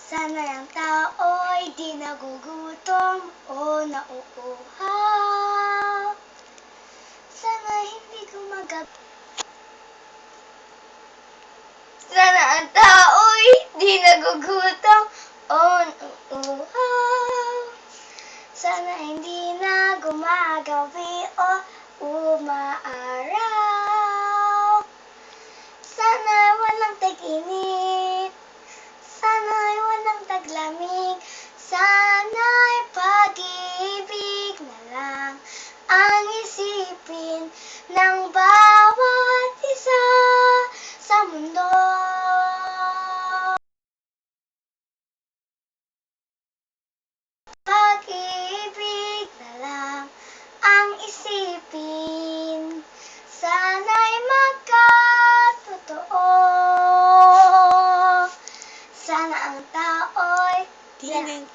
Sana ang tao'y di nagugutom o nauuhaw. Sana hindi gumagab. Sana ang tao'y di nagugutom o nauuhaw. Sana hindi na gumagabi o umaaraw. Sana'y walang tag-init. Sana'y walang taglamig. Sana'y pag-ibig na lang ang isipin ng bawat isa sa mundo. Pag-ibig na lang ang isipin. Sana'y magkatotoo. Sana ang tao'y Tining.